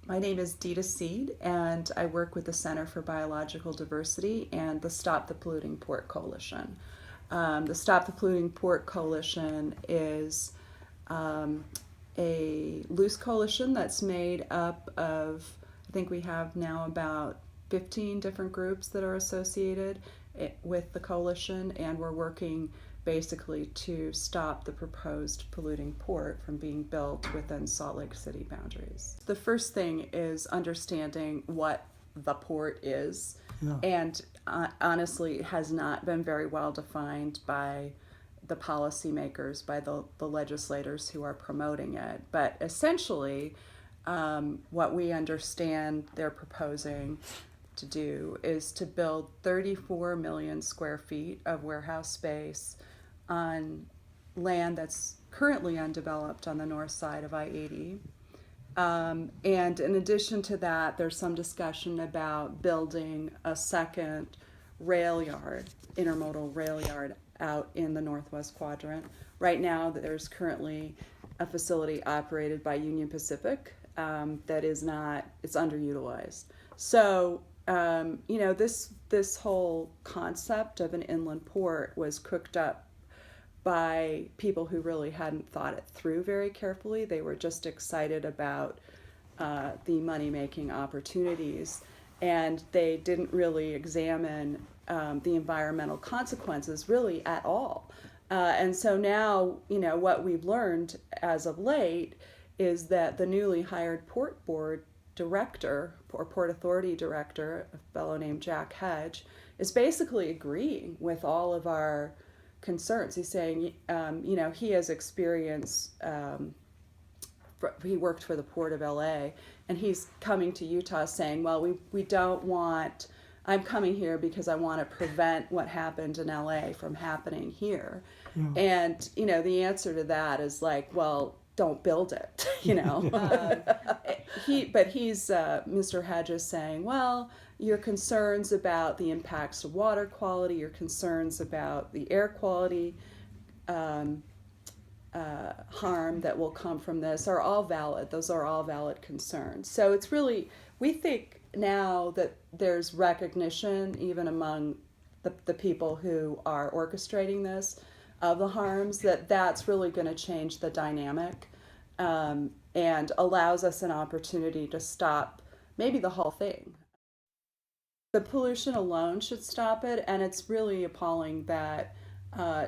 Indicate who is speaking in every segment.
Speaker 1: My name is Deeda Seed, and I work with the Center for Biological Diversity and the Stop the Polluting Port Coalition. The Stop the Polluting Port Coalition is um, a loose coalition that's made up of, I think we have now about 15 different groups that are associated with the coalition, and we're working basically to stop the proposed polluting port from being built within Salt Lake City boundaries. The first thing is understanding what the port is,
Speaker 2: Yeah.
Speaker 1: and honestly, it has not been very well defined by the policymakers, by the legislators who are promoting it. But essentially, what we understand they're proposing to do is to build 34 million square feet of warehouse space on land that's currently undeveloped on the north side of I-80. And in addition to that, there's some discussion about building a second rail yard, intermodal rail yard out in the northwest quadrant. Right now, there's currently a facility operated by Union Pacific that is not, it's underutilized. So, this whole concept of an inland port was cooked up by people who really hadn't thought it through very carefully. They were just excited about the money-making opportunities, and they didn't really examine the environmental consequences really at all. And so now, what we've learned as of late is that the newly hired Port Board director or Port Authority director, a fellow named Jack Hedge, is basically agreeing with all of our concerns. He's saying, he has experience. He worked for the Port of LA, and he's coming to Utah saying, well, we don't want, I'm coming here because I want to prevent what happened in LA from happening here.
Speaker 2: Yeah.
Speaker 1: And, the answer to that is like, well, don't build it, Mr. Hedges saying, well, your concerns about the impacts of water quality, your concerns about the air quality harm that will come from this are all valid. Those are all valid concerns. So it's really, we think now that there's recognition, even among the people who are orchestrating this, of the harms, that's really going to change the dynamic and allows us an opportunity to stop maybe the whole thing. The pollution alone should stop it, and it's really appalling that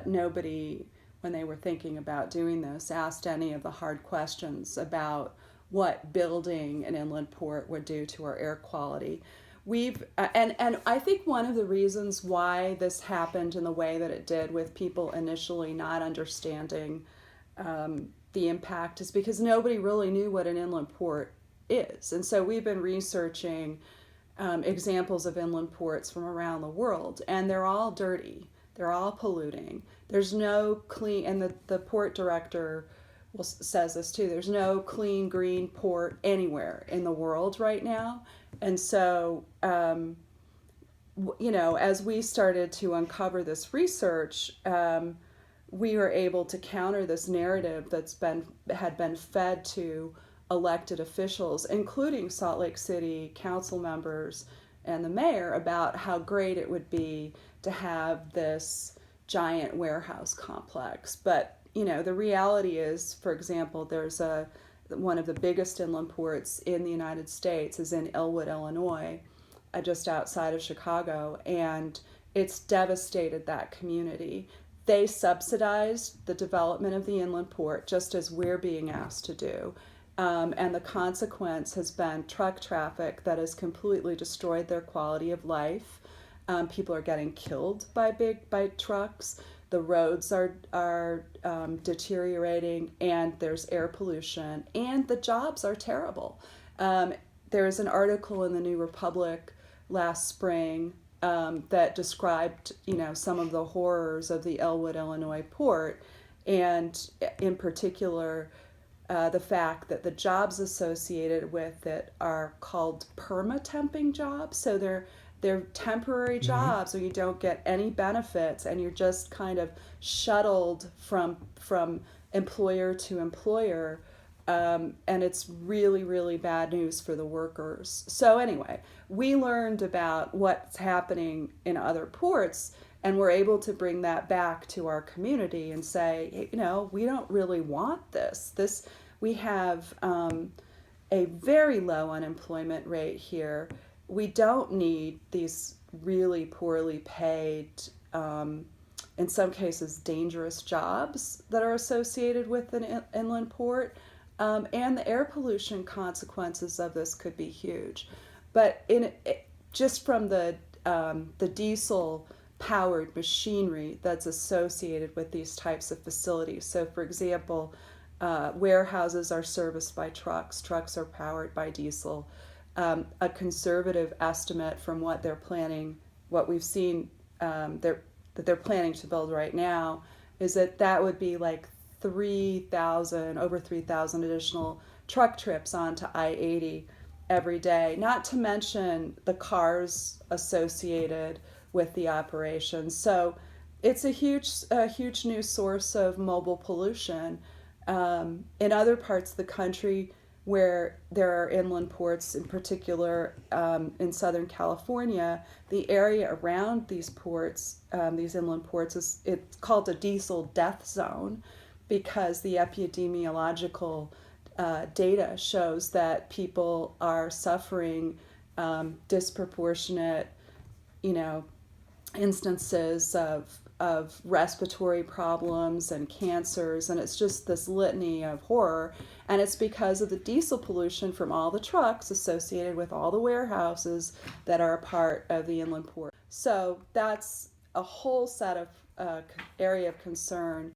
Speaker 1: nobody, when they were thinking about doing this, asked any of the hard questions about what building an inland port would do to our air quality. And I think one of the reasons why this happened in the way that it did, with people initially not understanding the impact, is because nobody really knew what an inland port is. And so we've been researching examples of inland ports from around the world, and they're all dirty. They're all polluting. There's no clean, and the port director says this too, there's no clean green port anywhere in the world right now. And so, as we started to uncover this research, we were able to counter this narrative had been fed to elected officials, including Salt Lake City council members and the mayor, about how great it would be to have this giant warehouse complex. But the reality is, for example, there's one of the biggest inland ports in the United States is in Elwood, Illinois, just outside of Chicago, and it's devastated that community. They subsidized the development of the inland port, just as we're being asked to do. And the consequence has been truck traffic that has completely destroyed their quality of life. People are getting killed by trucks. The roads are deteriorating, and there's air pollution, and the jobs are terrible. There's an article in the New Republic last spring that described, some of the horrors of the Elwood, Illinois port, and in particular, the fact that the jobs associated with it are called perma-temping jobs. So they're temporary jobs where you don't get any benefits, and you're just kind of shuttled from employer to employer and it's really, really bad news for the workers. So anyway, we learned about what's happening in other ports, and we're able to bring that back to our community and say, hey, we don't really want this. We have a very low unemployment rate here. We don't need these really poorly paid, in some cases, dangerous jobs that are associated with an inland port. And the air pollution consequences of this could be huge. But just from the diesel powered machinery that's associated with these types of facilities. So, for example, warehouses are serviced by trucks. Trucks are powered by diesel. A conservative estimate from what they're planning, what we've seen that they're planning to build right now, is that would be like over 3,000 additional truck trips onto I-80 every day, not to mention the cars associated with the operation. So it's a huge new source of mobile pollution. In other parts of the country where there are inland ports, in particular in Southern California, the area around these ports, these inland ports, it's called a diesel death zone because the epidemiological data shows that people are suffering disproportionate, instances of respiratory problems and cancers, and it's just this litany of horror. And it's because of the diesel pollution from all the trucks associated with all the warehouses that are a part of the inland port. So that's a whole set of area of concern